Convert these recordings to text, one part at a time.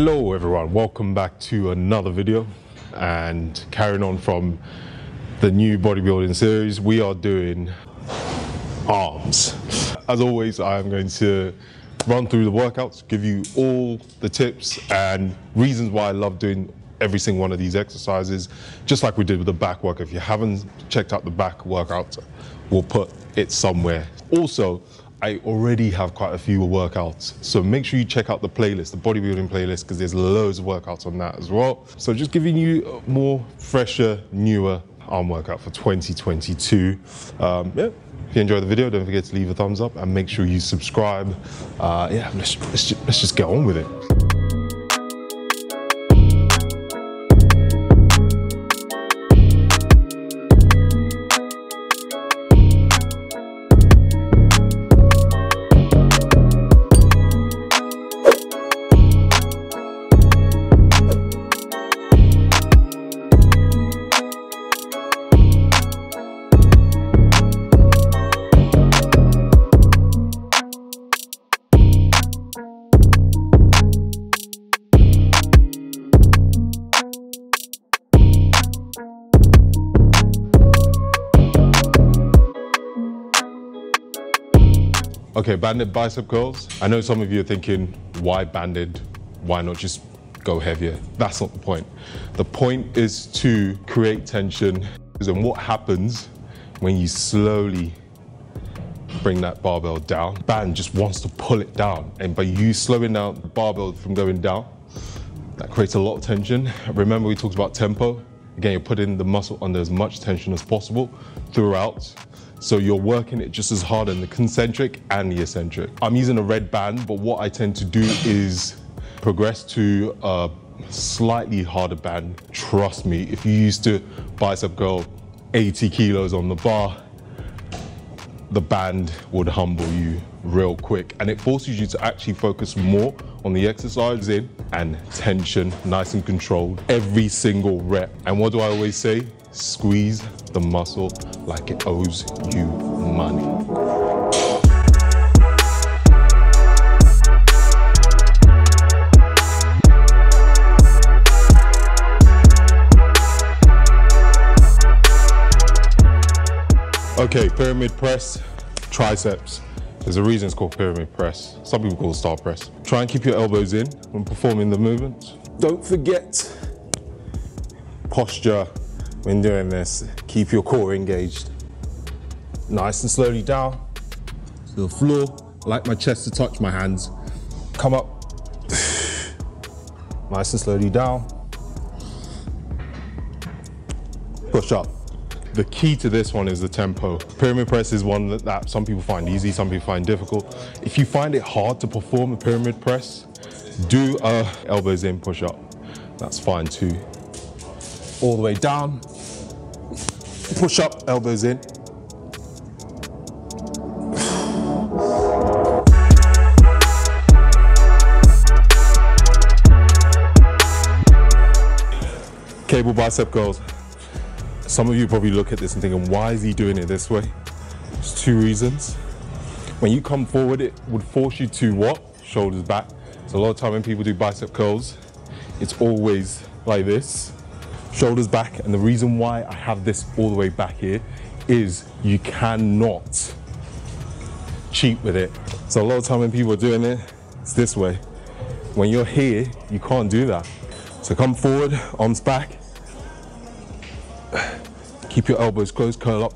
Hello everyone, welcome back to another video, and carrying on from the new bodybuilding series, we are doing arms. As always, I am going to run through the workouts, give you all the tips and reasons why I love doing every single one of these exercises, just like we did with the back work. If you haven't checked out the back workout, we'll put it somewhere. Also, I already have quite a few workouts, so make sure you check out the playlist, the bodybuilding playlist, because there's loads of workouts on that as well. So just giving you a more fresher, newer arm workout for 2022. Yeah, if you enjoyed the video, don't forget to leave a thumbs up and make sure you subscribe. Yeah, let's just get on with it. Okay, banded bicep curls. I know some of you are thinking, why banded? Why not just go heavier? That's not the point. The point is to create tension. And what happens when you slowly bring that barbell down? Band just wants to pull it down. And by you slowing down the barbell from going down, that creates a lot of tension. Remember, we talked about tempo. Again, you're putting the muscle under as much tension as possible throughout. So you're working it just as hard in the concentric and the eccentric. I'm using a red band, but what I tend to do is progress to a slightly harder band. Trust me, if you used to bicep curl 80 kilos on the bar, the band would humble you real quick. And it forces you to actually focus more on the exercise and tension, nice and controlled, every single rep. And what do I always say? Squeeze the muscle like it owes you money. Okay, pyramid press, triceps. There's a reason it's called pyramid press. Some people call it star press. Try and keep your elbows in when performing the movement. Don't forget posture when doing this. Keep your core engaged. Nice and slowly down to the floor. I like my chest to touch my hands. Come up. Nice and slowly down. Push up. The key to this one is the tempo. Pyramid press is one that some people find easy, some people find difficult. If you find it hard to perform a pyramid press, do a elbows in push up. That's fine too. All the way down, push up, elbows in. Cable bicep curls. Some of you probably look at this and thinking, why is he doing it this way? There's two reasons. When you come forward, it would force you to what? Shoulders back. So a lot of time when people do bicep curls, it's always like this. Shoulders back, and the reason why I have this all the way back here is you cannot cheat with it. So a lot of time when people are doing it, it's this way. When you're here, you can't do that. So come forward, arms back. Keep your elbows close, curl up.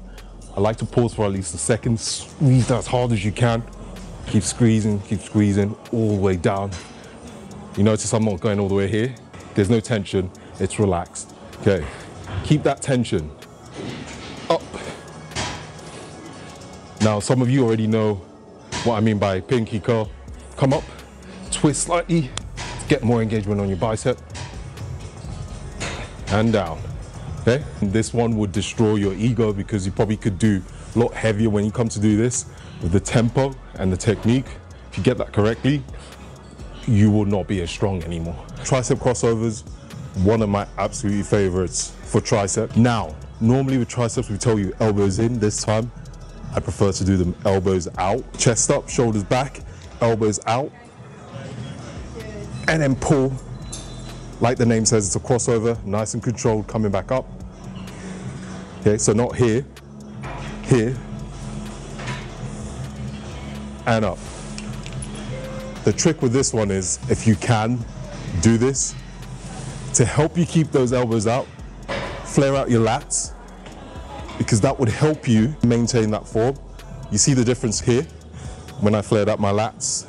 I like to pause for at least a second. Squeeze that as hard as you can. Keep squeezing all the way down. You notice I'm not going all the way here. There's no tension, it's relaxed. Okay, keep that tension. Up. Now, some of you already know what I mean by pinky curl. Come up, twist slightly, get more engagement on your bicep, and down. Okay, and this one would destroy your ego because you probably could do a lot heavier when you come to do this with the tempo and the technique. If you get that correctly, you will not be as strong anymore. Tricep crossovers, one of my absolute favorites for tricep. Now, normally with triceps, we tell you elbows in. This time, I prefer to do them elbows out. Chest up, shoulders back, elbows out, and then pull Like the name says, it's a crossover, nice and controlled, coming back up. Okay, so not here, here, and up. The trick with this one is, if you can do this, to help you keep those elbows out, flare out your lats, because that would help you maintain that form. You see the difference here when I flared out my lats.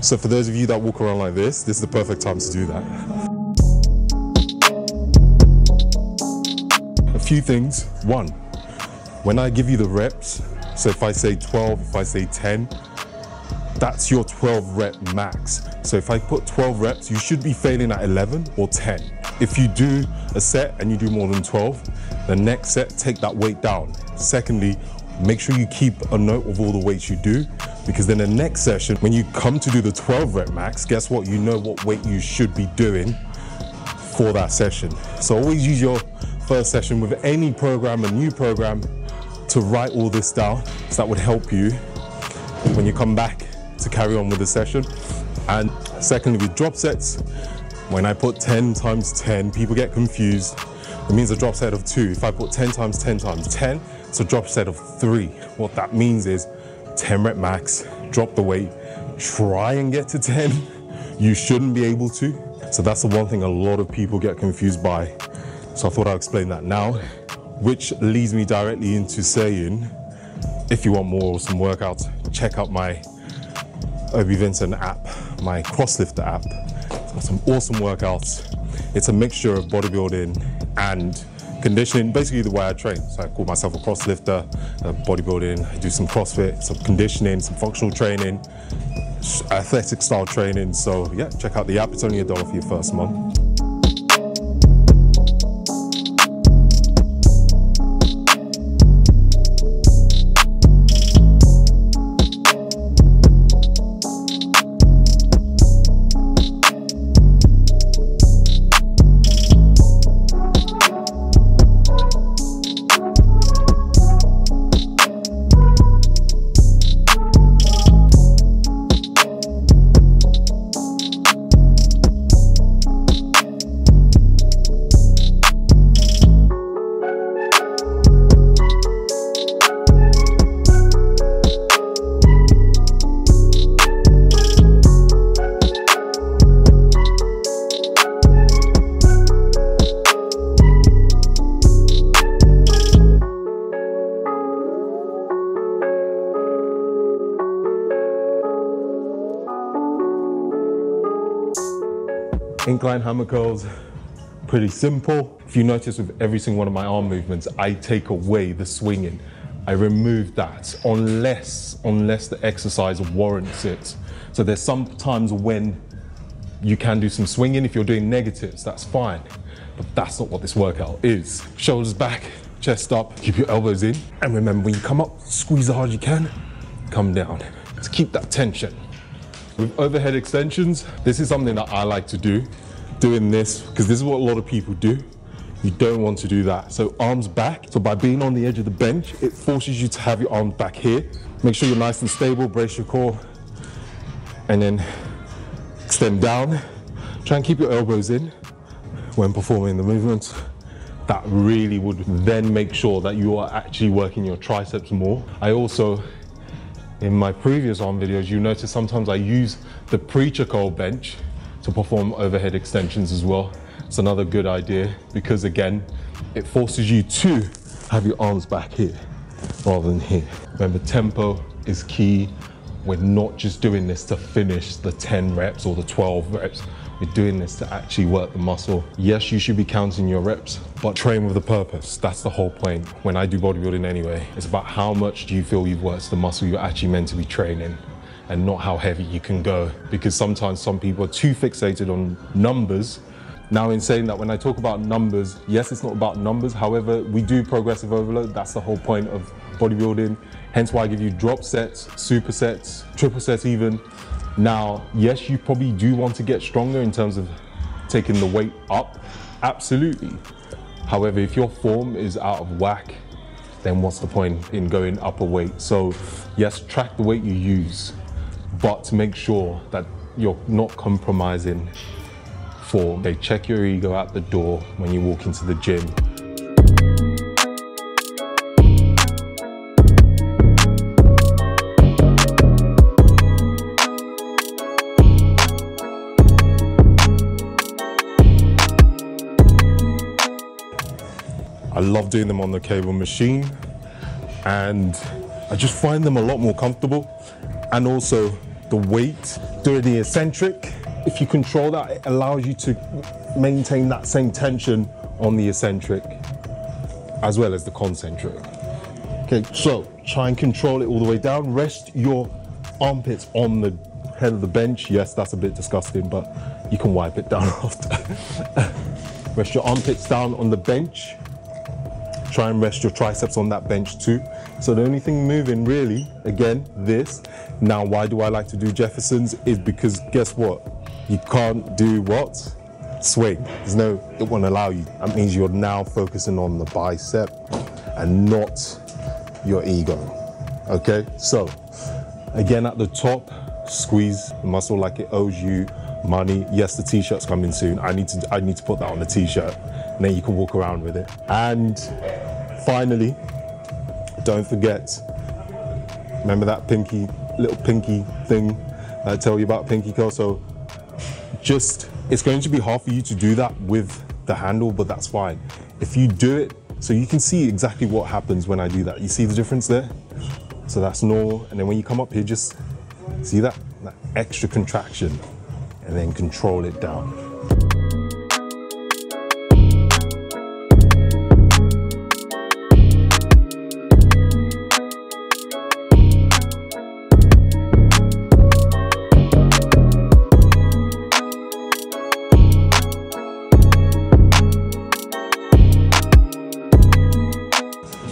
So for those of you that walk around like this is the perfect time to do that. A few things. One, when I give you the reps, so if I say 12, if I say 10, that's your 12 rep max. So if I put 12 reps, you should be failing at 11 or 10. If you do a set and you do more than 12, the next set, take that weight down. Secondly, make sure you keep a note of all the weights you do, because then the next session, when you come to do the 12 rep max, guess what? You know what weight you should be doing for that session. So always use your first session with any program, a new program, to write all this down. So that would help you when you come back to carry on with the session. And secondly, with drop sets, when I put 10 times 10, people get confused. It means a drop set of 2. If I put 10 times 10 times 10, it's a drop set of 3. What that means is 10 rep max, drop the weight, try and get to 10. You shouldn't be able to. So that's the one thing a lot of people get confused by. So I thought I'd explain that now, which leads me directly into saying, if you want more awesome workouts, check out my Obi Vincent app, my CrossLifter app. It's got some awesome workouts. It's a mixture of bodybuilding and conditioning, basically the way I train. So I call myself a CrossLifter, bodybuilding, I do some CrossFit, some conditioning, some functional training, athletic style training. So yeah, check out the app. It's only $1 for your first month. Incline hammer curls, pretty simple. If you notice with every single one of my arm movements, I take away the swinging. I remove that unless the exercise warrants it. So there's some times when you can do some swinging. If you're doing negatives, that's fine. But that's not what this workout is. Shoulders back, chest up, keep your elbows in. And remember, when you come up, squeeze as hard as you can, come down to keep that tension. With overhead extensions, this is something that I like to do, doing this, because this is what a lot of people do. You don't want to do that. So arms back. So by being on the edge of the bench, it forces you to have your arms back here. Make sure you're nice and stable, brace your core, and then extend down. Try and keep your elbows in when performing the movements. That really would then make sure that you are actually working your triceps more. I also, in my previous arm videos, you notice sometimes I use the P.Curl bench to perform overhead extensions as well. It's another good idea because again, it forces you to have your arms back here rather than here. Remember, tempo is key. We're not just doing this to finish the 10 reps or the 12 reps. We're doing this to actually work the muscle. Yes, you should be counting your reps, but train with a purpose. That's the whole point. When I do bodybuilding anyway, it's about how much do you feel you've worked the muscle you're actually meant to be training and not how heavy you can go. Because sometimes some people are too fixated on numbers. Now, in saying that, when I talk about numbers, yes, it's not about numbers. However, we do progressive overload. That's the whole point of bodybuilding. Hence why I give you drop sets, supersets, triple sets even. Now, yes, you probably do want to get stronger in terms of taking the weight up, absolutely. However, if your form is out of whack, then what's the point in going up a weight? So yes, track the weight you use, but to make sure that you're not compromising before, okay, check your ego at the door when you walk into the gym. I love doing them on the cable machine, and I just find them a lot more comfortable. And also the weight during the eccentric, if you control that, it allows you to maintain that same tension on the eccentric as well as the concentric. Okay, so try and control it all the way down. Rest your armpits on the head of the bench. Yes, that's a bit disgusting, but you can wipe it down after. Rest your armpits down on the bench. Try and rest your triceps on that bench too. So the only thing moving really, again, this. Now, why do I like to do Jeffersons? Is because guess what? You can't do what? Swing. There's no, it won't allow you. That means you're now focusing on the bicep and not your ego. Okay, so again at the top, squeeze the muscle like it owes you money. Yes, the t-shirt's coming soon. I need to put that on the t-shirt, and then you can walk around with it. And finally, don't forget, remember that little pinky thing I tell you about pinky curl? So it's going to be hard for you to do that with the handle, but that's fine. If you do it, so you can see exactly what happens when I do that. You see the difference there? So that's normal. And then when you come up here, just see that extra contraction, and then control it down.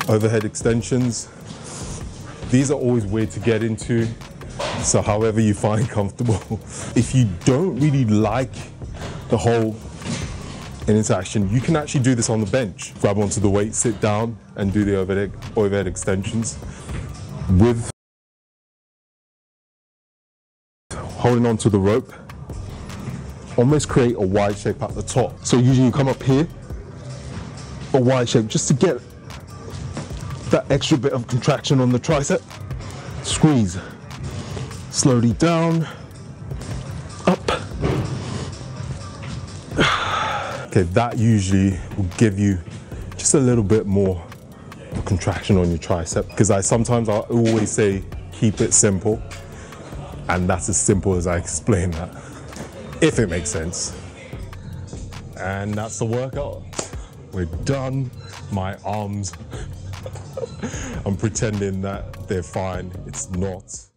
Overhead extensions. These are always weird to get into, so however you find comfortable. If you don't really like the whole interaction, you can actually do this on the bench. Grab onto the weight, sit down, and do the overhead extensions with holding onto the rope. Almost create a Y shape at the top. So usually you come up here, a Y shape, just to get that extra bit of contraction on the tricep. Squeeze. Slowly down, up. Okay, that usually will give you just a little bit more contraction on your tricep, because I always say keep it simple, and that's as simple as I explain that, if it makes sense. And that's the workout. We're done. My arms, I'm pretending that they're fine. It's not.